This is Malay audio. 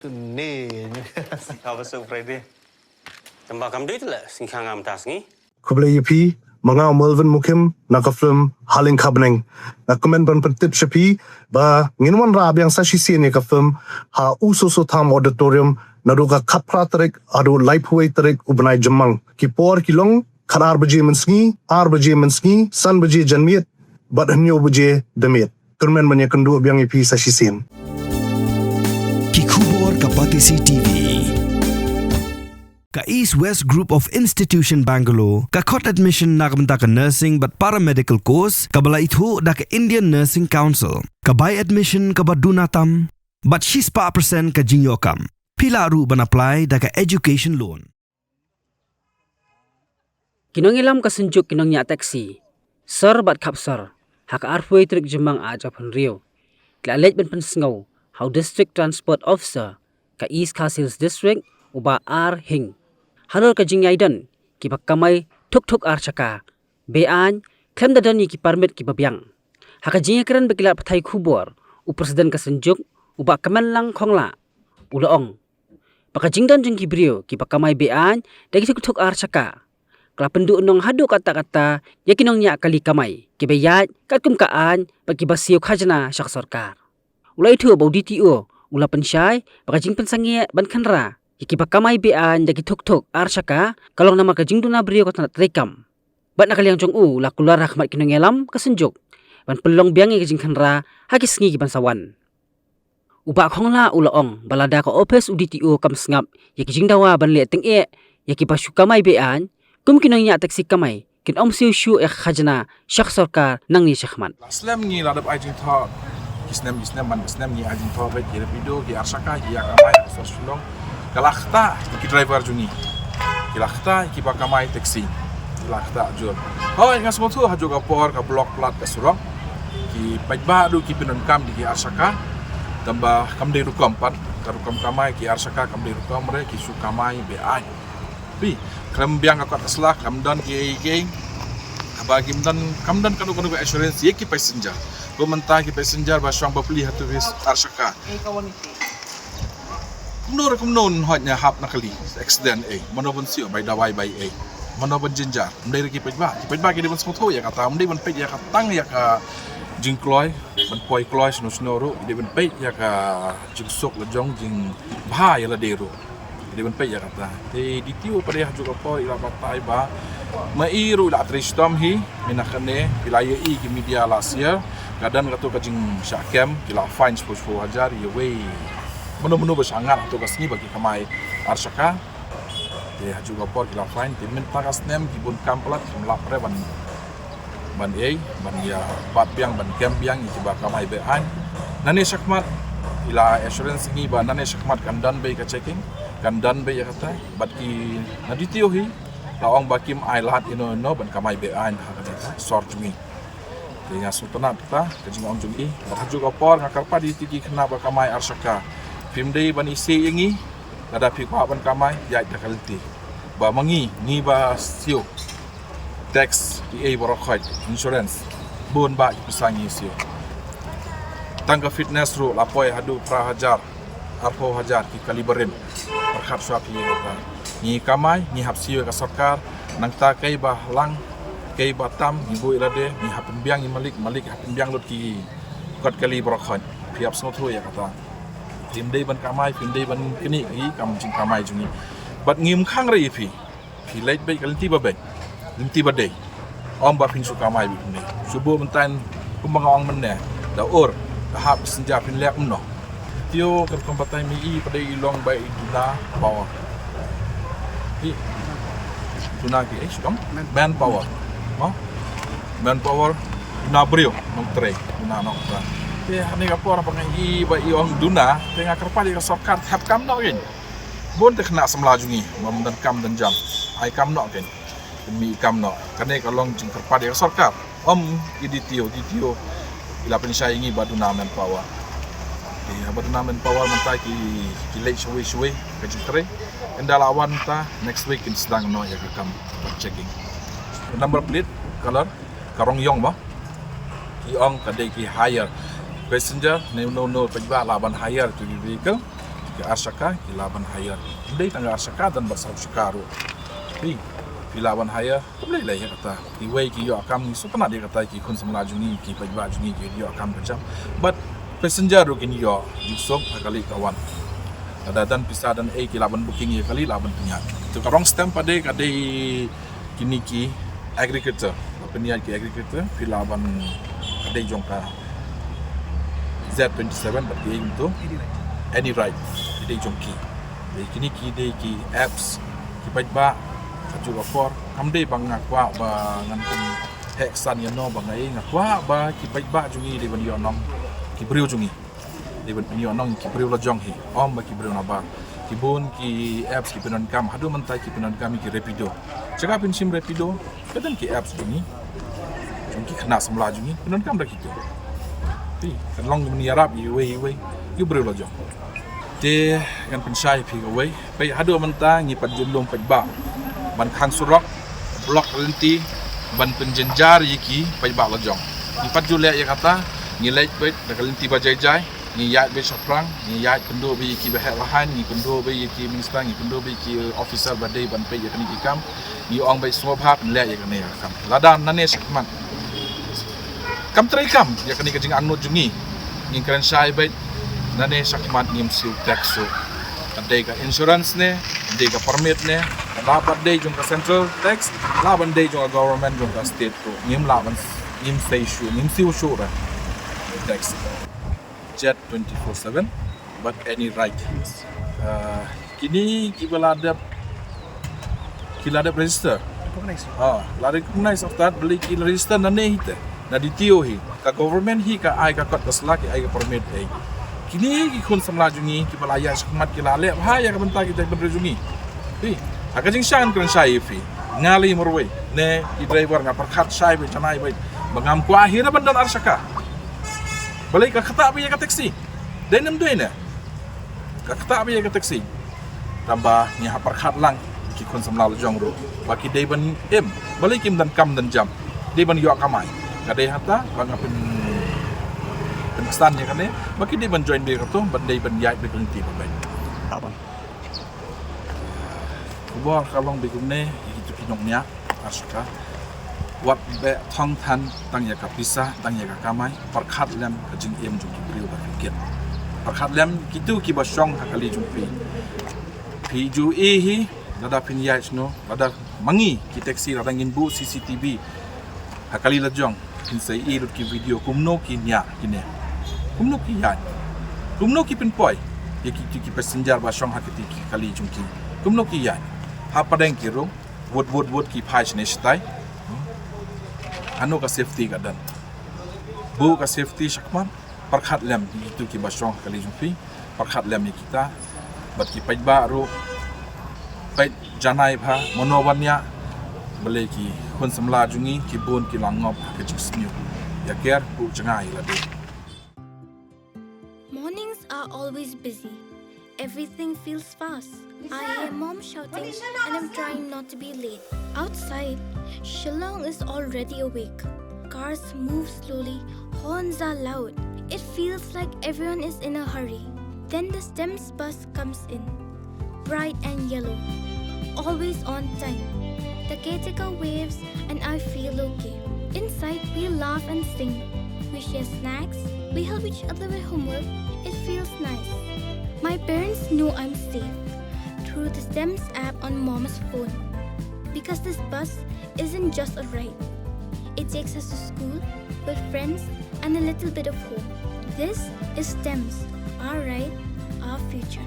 Ni Apa Friday? Tambah kam duit lah singkang am tas ni. Kublai yapi manga Melvin Mukim naka film Haling Kabneng na komen ban pentip shapi ba nginwan rab yang sa sisi ni ka film ha ususo tham auditorium na ruga kapra tarik adu lifeway tarik ubnai jamang ki por kilong kanar baje mensngi ar baje mensngi san baje janmiet bat hanyo baje demiet turmen manya kendu biang yapi sa sisin Kikubor Kapatisi TV. Ka East West Group of Institution Bangalore, ka kot admission na kamta ka nursing but paramedical course, ka bala itu da ka Indian Nursing Council. Ka buy admission ka badunatam, but she's pa percent ka jinyokam. Pila ru ban apply da ka education loan. Kinongilam kasenjuk kinongnya taxi. Sir bat kapsar, hak arfway trik jemang aja penrio. Klalet ben pensngau, how district transport officer, ka East Castles District, uba ar hing. Halor ka jingyaidan, kipak kamay tuk-tuk ar chaka. Bean, klem dadan ki permit ki babyang. Haka jingyakiran bekilat patay kubor, u presiden kasenjuk, uba kaman lang kongla. Ulaong. Baka jingdan jeng kibrio, kipak kamay bean, dagi tuk-tuk ar chaka. Kalapendu nong hadu kata-kata, yakinong niya kali kamay, kibayat, katkumkaan, pagkibasiyo kajana syak sarkar. Ulay itu bau DTO, ula pensyay, baka jing pensangye ban kanra, ikipa kamay bean dagi tuk-tuk ar syaka, kalong nama ka jing duna brio ka tanat rekam. Bat nakaliang jong ula kular rahmat kinongelam kasenjuk, ban pelong biangi ka jing kanra, hakis ngi ban sawan. Uba kongla ulaong, balada ka opes UDTO kam sngap, yaki jing dawa ban liat teng yakipa syu kamay bean, kum kinongnya taksi kamay, kin om siu syu khajana syak sarkar nang ni syakman. Islam ni ladap ajing tha Islam man Islam ni ajing tha bet kira video ki arsaka ki akamai sosulong kalakta ki driver juni kilakta ki pakamai taxi kilakta jur hoy ngas motu ha juga por ka block plat ka sulong ki pajba du ki pinon kam di ki arsaka tambah kam de rukam pat ka rukam kamai ki arsaka kam de rukam re ki su kamai be ai bi kram biang ka aslah kam don ki geng bagi kamdan kanu assurance ye ki passenger mentah ki passenger basang bapli hatu wis arsaka kumnon hotnya hap nakali accident manobon sio by dawai by manobon jinjar mdai ki pejba ki depan soto ya kata mdai ban pej ya katang ya ka jingkloy ban poi kloy snoro depan pej ya ka jingsok lejong jing bha ya la deru depan pej ya kata di tiu pada juga po ila batai ba mairu la tristom hi minakane pilaya ki media last year kadang katu kajing syakem kila fine 10,000 ya we menu bersangat atau kasni bagi kamai arsaka dia juga por kila fine timin takas nem kibun kamplat melapre ban ya bat biang ban kem biang ikiba kamai bean nani syakmat ila assurance ni ba nani syakmat kandan be ka checking kandan be ya kata bat ki naditio hi laong bakim ai lahat ino ban kamai bean hakata sort mi dengan sultanat ta kajing ong jungi baju kapor ngakarpa di tigi kena ba kamai arsaka film dei ban isi yangi ada pi kwa ban kamai ya dakalti ba mangi ni ba sio tax di borokhat insurance bon ba pisangi sio tangga fitness ru lapoi hadu prahajar arpo hajar ki kaliberin berkat suapi ta ni kamai ni hapsiwe ka sarkar nang ta kai ba lang kay batam ibu irade ni hapun biang malik hapun biang lut ki kot kali brokhan piap snotho ya kata tim dei ban kamai tim dei ban kini hi kam jing kamai jungi bat ngim khang re phi leit be kalinti ba be limti ba dei om ba phin su kamai bi ni subo mentan kumbang ong men da or da hap senja phin lek mno tio ker kompatai mi i pada ilong bai duna bawa hi duna ki sudong manpower manpower na brio nong tre na nong tra te hani ka por pa ngai ba iong duna te nga karpali ka sokar tap kam no gen bon te khna samla jungi mom dan kam dan jam ai kam no gen mi kam no kane ka long jing karpali ka sokar om iditio ila pensai ngi ba duna manpower te ba duna manpower mentai ki late shwe ka jing tre endalawan ta next week in sedang no ya ka kam checking number plate color karong yong ba ki ong kadai ki hire passenger no pajba laban hire to the vehicle ke Arsaka kilaban haya dei tangga Arsaka dan bersau Shikaru kilaban haya boleh lah ya kata iway ki yo akam ni so pernah dia kata ki kun semula jungi ki pajba jungi ki yo akam kejam but passenger ru kini yo yusok kali kawan ada dan pisah dan kilaban booking ya kali laban punya itu karong stamp pada kadai kini ki agriculture peniat ki agriculture kilaban kadai jongka Z27 berarti itu any right kadai jongki kini ki dei ki apps ki pajba kaju lapor kamdei bang ngakwa ba nganten heksan yano bang ai ngakwa ba ki pajba jungi di ban yonong ki brio jungi di ban yonong ki brio la jong hi om ba ki brio na ba ki bon ki apps ki penon kam hadu mentai ki penon kami ki rapido cakap pin sim rapido kedan ki apps jungi jungi kena semla jungi penon kam dah gitu pi kan long ni arab yi we you brio la jong de kan pensai pi we pe hadu mentai ngi pat julung pajba ban khang surok blok renti ban penjenjar yiki pajba la jong ni pat jule ya kata ngilai bet dak lenti bajai-jai ni yat be soprang ni yat kendo be ki behat lahan ni kendo be ki minister ni kendo be ki officer badai ban pe ya kini ikam ni ong be semua bahak le ya kini kam ladan nane sakman kam trai kam ya kini kejing anu jungi ni keren sai be nane sakman ni msiu tax so adai ka insurance ne adai ka permit ne dapat dai jong ka central tax laban dai jong government jong ka state ko nim laban nim station nim siu shura tax jet 24/7 but any right kini kibaladap register la recognize of that beli ki register nane hite na ditio hi ka government hi ka ai ka kot kaslaki ai ka permit ai kini ki kun samla jungi ki balaya sakmat ki lale bahaya ka benta kita berjungi akajing shan kan sai fi ngali morwe ne ki driver nga perkhat sai be chanai be bangam ko akhirnya bandan Arsaka balik ka kata biya ka taxi denem duene ka kata biya ka taxi tambah nya perkhat lang ki kon samla jong ro baki dei ban balik kim dan kam dan jam dei ban yo kamai ka dei hata bang apin stan ya kan baki dei ban join be ka to ban dei ban yai be kelenti ba abang bor kalong begumne itu kinongnya Arsaka wat be thong than tang ya kapisa tang ya kamai perkhat lem kajing em jung ki priu ba fikir perkhat lem kitu ki basong hakali jung pi ju hi lada pin ya no lada mangi ki taxi lada ngin bu CCTV hakali la jong pin sai lut ki video kumno ki nya kine kumno ki ya kumno ki pin poi ye ki passenger basong hakati ki kali jung ki kumno ki ya apa deng kiro wood ki phai ne stai anu ka safety ka dan bu ka safety sakman perkhat lem itu ki basong kali jumpi perkhat lem ni kita bat ki pajba ro pai janai pha monowanya bele ki hun samla jungi ki bon ki langop ka jismiu ya ker bu jangai la de Mornings are always busy. Everything feels fast. I hear mom shouting and I'm trying not to be late. Outside, Shillong is already awake. Cars move slowly, horns are loud. It feels like everyone is in a hurry. Then the STEMS bus comes in, bright and yellow, always on time. The caretaker waves and I feel okay. Inside, we laugh and sing. We share snacks, we help each other with homework. It feels nice. My parents know I'm safe through the STEMS app on Mom's phone. Because this bus isn't just a ride. It takes us to school with friends and a little bit of hope. This is STEMS, our ride, our future.